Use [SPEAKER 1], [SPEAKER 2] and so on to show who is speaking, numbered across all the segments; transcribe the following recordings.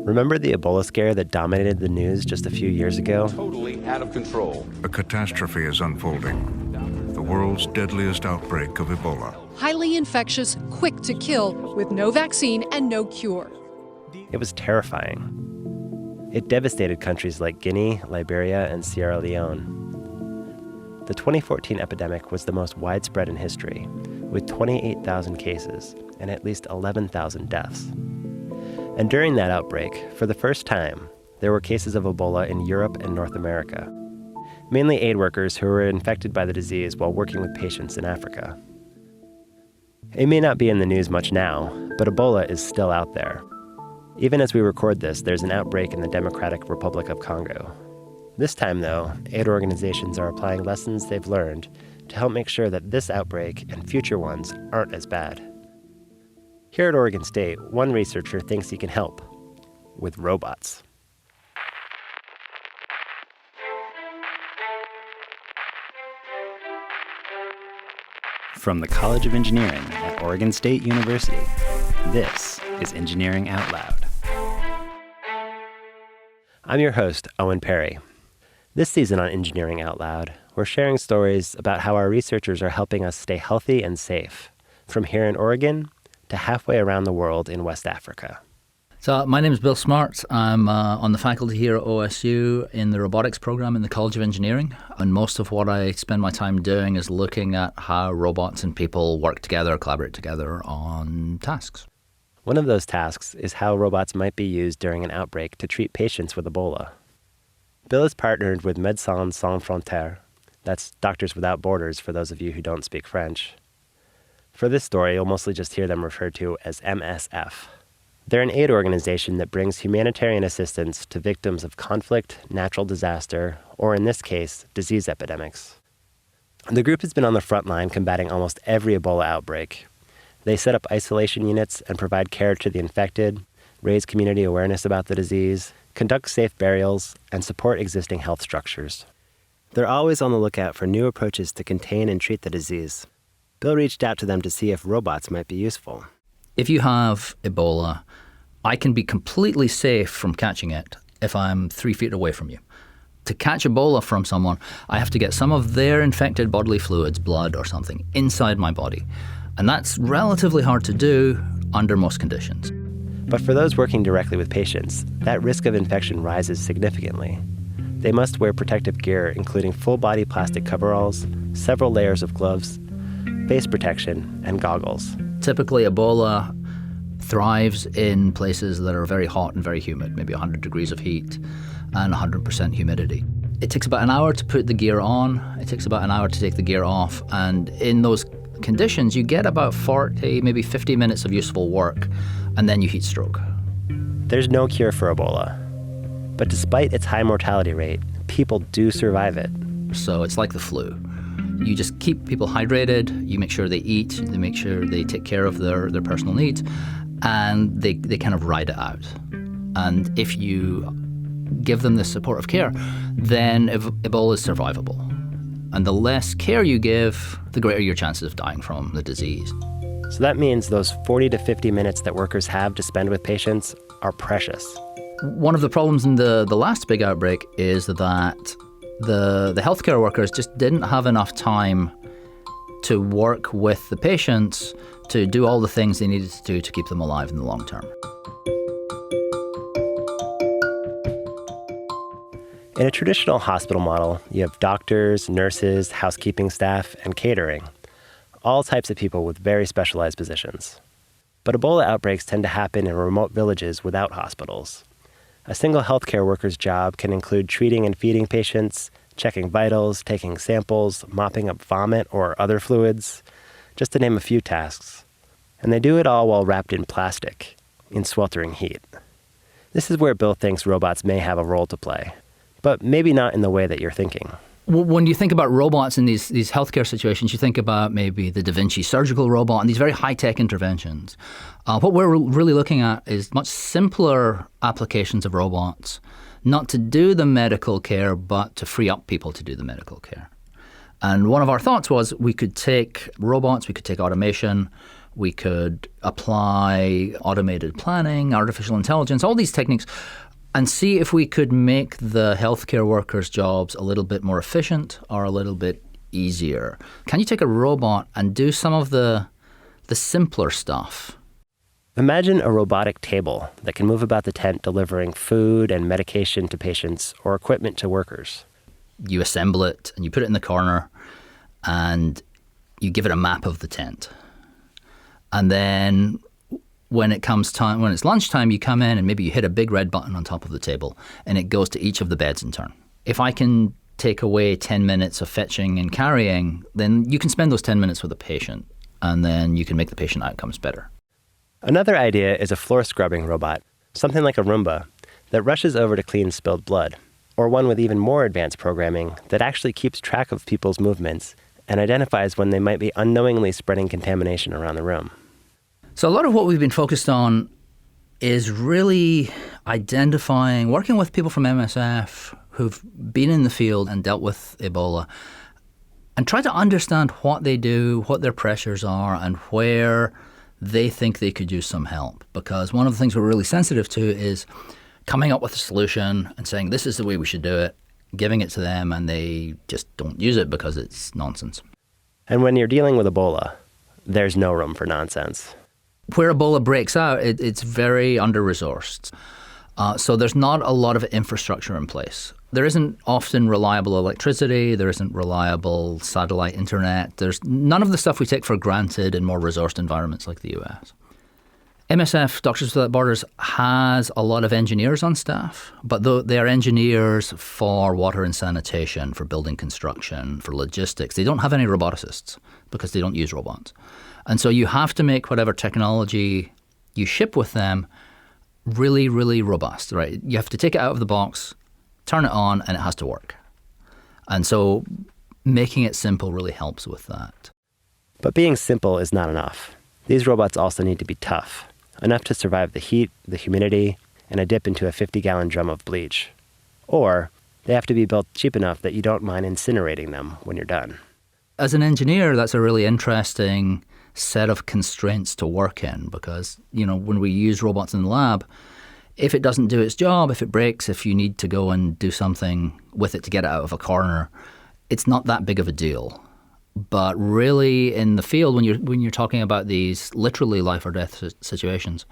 [SPEAKER 1] Remember the Ebola scare that dominated the news just a few years ago?
[SPEAKER 2] Totally out of control.
[SPEAKER 3] A catastrophe is unfolding. The world's deadliest outbreak of Ebola.
[SPEAKER 4] Highly infectious, quick to kill, with no vaccine and no cure.
[SPEAKER 1] It was terrifying. It devastated countries like Guinea, Liberia, and Sierra Leone. The 2014 epidemic was the most widespread in history, with 28,000 cases and at least 11,000 deaths. And during that outbreak, for the first time, there were cases of Ebola in Europe and North America, mainly aid workers who were infected by the disease while working with patients in Africa. It may not be in the news much now, but Ebola is still out there. Even as we record this, there's an outbreak in the Democratic Republic of Congo. This time, though, aid organizations are applying lessons they've learned to help make sure that this outbreak and future ones aren't as bad. Here at Oregon State, one researcher thinks he can help with robots.
[SPEAKER 5] From the College of Engineering at Oregon State University, this is Engineering Out Loud.
[SPEAKER 1] I'm your host, Owen Perry. This season on Engineering Out Loud, we're sharing stories about how our researchers are helping us stay healthy and safe, from here in Oregon to halfway around the world in West Africa.
[SPEAKER 6] So my name is Bill Smart. I'm on the faculty here at OSU in the robotics program in the College of Engineering. And most of what I spend my time doing is looking at how robots and people work together, collaborate together on tasks.
[SPEAKER 1] One of those tasks is how robots might be used during an outbreak to treat patients with Ebola. Bill is partnered with Médecins Sans Frontières, that's Doctors Without Borders for those of you who don't speak French. For this story, you'll mostly just hear them referred to as MSF. They're an aid organization that brings humanitarian assistance to victims of conflict, natural disaster, or in this case, disease epidemics. The group has been on the front line combating almost every Ebola outbreak. They set up isolation units and provide care to the infected, raise community awareness about the disease, conduct safe burials, and support existing health structures. They're always on the lookout for new approaches to contain and treat the disease. Bill reached out to them to see if robots might be useful.
[SPEAKER 6] If you have Ebola, I can be completely safe from catching it if I'm 3 feet away from you. To catch Ebola from someone, I have to get some of their infected bodily fluids, blood or something, inside my body. And that's relatively hard to do under most conditions.
[SPEAKER 1] But for those working directly with patients, that risk of infection rises significantly. They must wear protective gear, including full-body plastic coveralls, several layers of gloves, face protection, and goggles.
[SPEAKER 6] Typically, Ebola thrives in places that are very hot and very humid, maybe 100 degrees of heat and 100% humidity. It takes about an hour to put the gear on. It takes about an hour to take the gear off. And in those conditions, you get about 40, maybe 50 minutes of useful work, and then you heat stroke.
[SPEAKER 1] There's no cure for Ebola. But despite its high mortality rate, people do survive it.
[SPEAKER 6] So it's like the flu. You just keep people hydrated, you make sure they eat, they make sure they take care of their personal needs, and they kind of ride it out. And if you give them this supportive care, then Ebola is survivable. And the less care you give, the greater your chances of dying from the disease.
[SPEAKER 1] So that means those 40 to 50 minutes that workers have to spend with patients are precious.
[SPEAKER 6] One of the problems in the last big outbreak is that the healthcare workers just didn't have enough time to work with the patients to do all the things they needed to do to keep them alive in the long term.
[SPEAKER 1] In a traditional hospital model, you have doctors, nurses, housekeeping staff, and catering, all types of people with very specialized positions. But Ebola outbreaks tend to happen in remote villages without hospitals. A single healthcare worker's job can include treating and feeding patients, checking vitals, taking samples, mopping up vomit or other fluids, just to name a few tasks. And they do it all while wrapped in plastic, in sweltering heat. This is where Bill thinks robots may have a role to play, but maybe not in the way that you're thinking.
[SPEAKER 6] When you think about robots in these healthcare situations, you think about maybe the Da Vinci surgical robot and these very high-tech interventions. What we're really looking at is much simpler applications of robots, not to do the medical care, but to free up people to do the medical care. And one of our thoughts was we could take robots, we could take automation, We could apply automated planning, artificial intelligence, all these techniques, and see if we could make the healthcare workers' jobs a little bit more efficient or a little bit easier. Can you take a robot and do some of the simpler stuff?
[SPEAKER 1] Imagine a robotic table that can move about the tent delivering food and medication to patients or equipment to workers.
[SPEAKER 6] You assemble it and you put it in the corner and you give it a map of the tent. And then when it's lunchtime, you come in and maybe you hit a big red button on top of the table and it goes to each of the beds in turn. If I can take away 10 minutes of fetching and carrying, then you can spend those 10 minutes with a patient and then you can make the patient outcomes better.
[SPEAKER 1] Another idea is a floor scrubbing robot, something like a Roomba, that rushes over to clean spilled blood, or one with even more advanced programming that actually keeps track of people's movements and identifies when they might be unknowingly spreading contamination around the room.
[SPEAKER 6] So a lot of what we've been focused on is really identifying, working with people from MSF who've been in the field and dealt with Ebola, and try to understand what they do, what their pressures are, and where they think they could use some help. Because one of the things we're really sensitive to is coming up with a solution and saying, this is the way we should do it, giving it to them, and they just don't use it because it's nonsense.
[SPEAKER 1] And when you're dealing with Ebola, there's no room for nonsense.
[SPEAKER 6] Where Ebola breaks out, it's very under-resourced. So there's not a lot of infrastructure in place. There isn't often reliable electricity. There isn't reliable satellite internet. There's none of the stuff we take for granted in more resourced environments like the US. MSF, Doctors Without Borders, has a lot of engineers on staff, but they are engineers for water and sanitation, for building construction, for logistics. They don't have any roboticists because they don't use robots. And so you have to make whatever technology you ship with them really, really robust, right? You have to take it out of the box, turn it on, and it has to work. And so making it simple really helps with that.
[SPEAKER 1] But being simple is not enough. These robots also need to be tough, enough to survive the heat, the humidity, and a dip into a 50-gallon drum of bleach. Or they have to be built cheap enough that you don't mind incinerating them when you're done.
[SPEAKER 6] As an engineer, that's a really interesting set of constraints to work in because, when we use robots in the lab, if it doesn't do its job, if it breaks, if you need to go and do something with it to get it out of a corner, it's not that big of a deal. But really in the field, when you're talking about these literally life or death situations,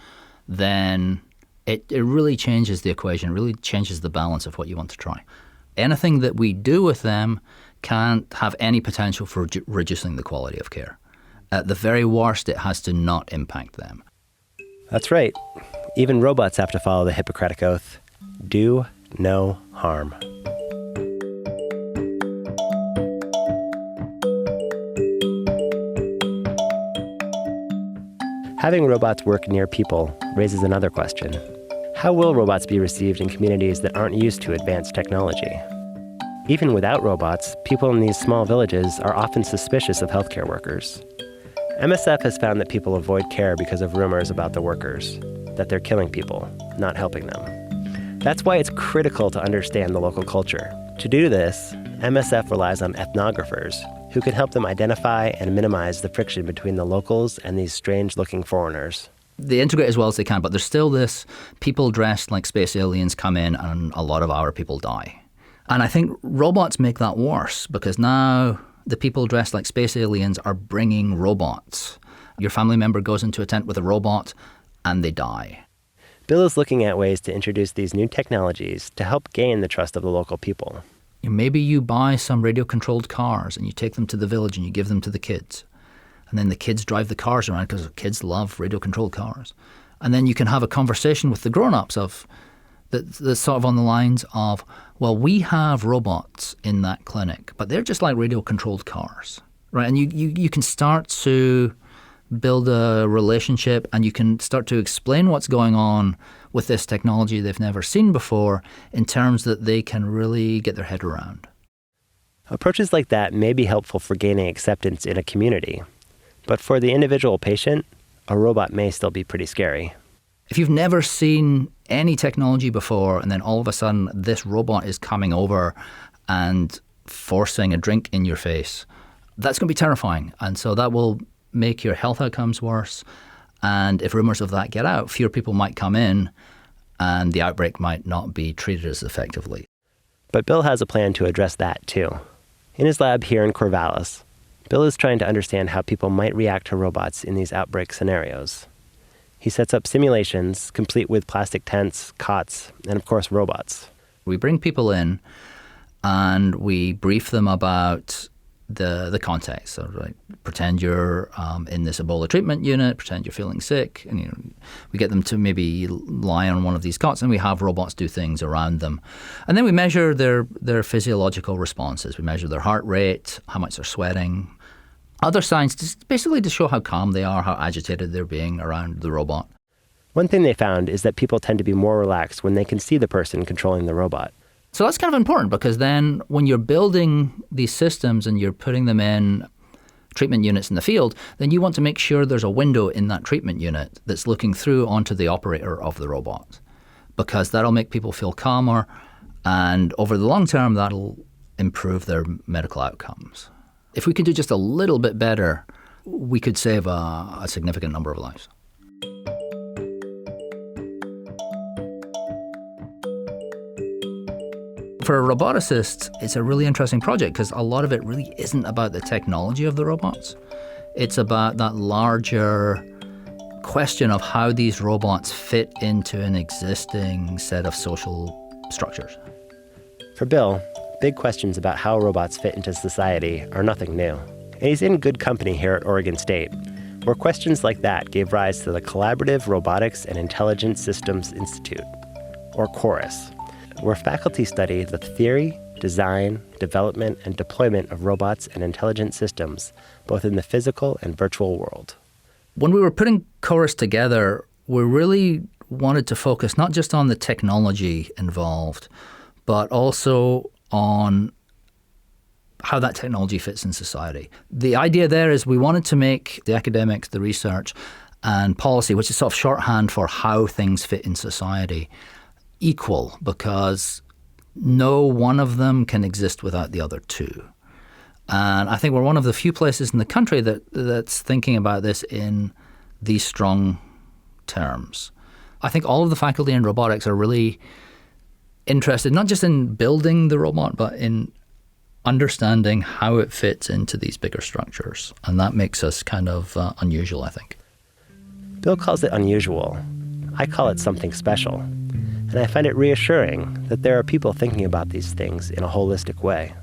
[SPEAKER 6] then it really changes the equation, really changes the balance of what you want to try. Anything that we do with them can't have any potential for reducing the quality of care. At the very worst, it has to not impact them.
[SPEAKER 1] That's right. Even robots have to follow the Hippocratic Oath. Do no harm. Having robots work near people raises another question. How will robots be received in communities that aren't used to advanced technology? Even without robots, people in these small villages are often suspicious of healthcare workers. MSF has found that people avoid care because of rumors about the workers, that they're killing people, not helping them. That's why it's critical to understand the local culture. To do this, MSF relies on ethnographers who can help them identify and minimize the friction between the locals and these strange-looking foreigners.
[SPEAKER 6] They integrate as well as they can, but there's still this people dressed like space aliens come in and a lot of our people die. And I think robots make that worse because now the people dressed like space aliens are bringing robots. Your family member goes into a tent with a robot and they die.
[SPEAKER 1] Bill is looking at ways to introduce these new technologies to help gain the trust of the local people.
[SPEAKER 6] Maybe you buy some radio-controlled cars and you take them to the village and you give them to the kids. And then the kids drive the cars around because kids love radio-controlled cars. And then you can have a conversation with the grown-ups that's sort of on the lines of, well, we have robots in that clinic, but they're just like radio-controlled cars, right? And you can start to build a relationship and you can start to explain what's going on with this technology they've never seen before in terms that they can really get their head around.
[SPEAKER 1] Approaches like that may be helpful for gaining acceptance in a community, but for the individual patient, a robot may still be pretty scary.
[SPEAKER 6] If you've never seen any technology before and then all of a sudden this robot is coming over and forcing a drink in your face, that's going to be terrifying. And so that will make your health outcomes worse. And if rumors of that get out, fewer people might come in and the outbreak might not be treated as effectively.
[SPEAKER 1] But Bill has a plan to address that, too. In his lab here in Corvallis, Bill is trying to understand how people might react to robots in these outbreak scenarios. He sets up simulations, complete with plastic tents, cots, and of course, robots.
[SPEAKER 6] We bring people in and we brief them about the context. So, right, pretend you're in this Ebola treatment unit, pretend you're feeling sick, and we get them to maybe lie on one of these cots, and we have robots do things around them. And then we measure their physiological responses. We measure their heart rate, how much they're sweating, other signs, just basically to show how calm they are, how agitated they're being around the robot.
[SPEAKER 1] One thing they found is that people tend to be more relaxed when they can see the person controlling the robot.
[SPEAKER 6] So that's kind of important, because then when you're building these systems and you're putting them in treatment units in the field, then you want to make sure there's a window in that treatment unit that's looking through onto the operator of the robot, because that'll make people feel calmer, and over the long term, that'll improve their medical outcomes. If we could do just a little bit better, we could save a significant number of lives. For a roboticist, it's a really interesting project because a lot of it really isn't about the technology of the robots. It's about that larger question of how these robots fit into an existing set of social structures.
[SPEAKER 1] For Bill, big questions about how robots fit into society are nothing new. And he's in good company here at Oregon State, where questions like that gave rise to the Collaborative Robotics and Intelligent Systems Institute, or CHORUS, where faculty study the theory, design, development, and deployment of robots and intelligent systems, both in the physical and virtual world.
[SPEAKER 6] When we were putting CHORUS together, we really wanted to focus not just on the technology involved, but also on how that technology fits in society. The idea there is we wanted to make the academics, the research, and policy, which is sort of shorthand for how things fit in society, equal, because no one of them can exist without the other two. And I think we're one of the few places in the country that's thinking about this in these strong terms. I think all of the faculty in robotics are really interested not just in building the robot, but in understanding how it fits into these bigger structures. And that makes us kind of unusual, I think.
[SPEAKER 1] Bill calls it unusual. I call it something special. And I find it reassuring that there are people thinking about these things in a holistic way.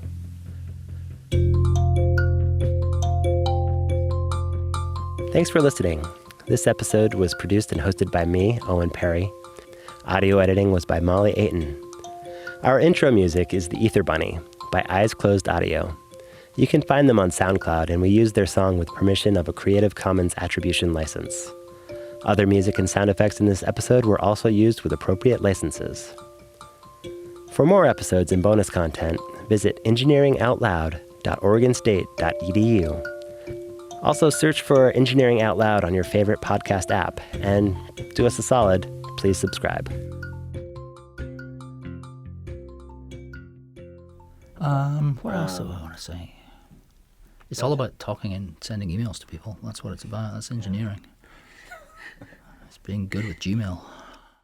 [SPEAKER 1] Thanks for listening. This episode was produced and hosted by me, Owen Perry. Audio editing was by Molly Ayton. Our intro music is The Ether Bunny by Eyes Closed Audio. You can find them on SoundCloud, and we use their song with permission of a Creative Commons Attribution license. Other music and sound effects in this episode were also used with appropriate licenses. For more episodes and bonus content, visit engineeringoutloud.oregonstate.edu. Also, search for Engineering Out Loud on your favorite podcast app, and do us a solid, please subscribe.
[SPEAKER 6] What else do I want to say? It's all about talking and sending emails to people. That's what it's about. That's engineering. It's being good with Gmail.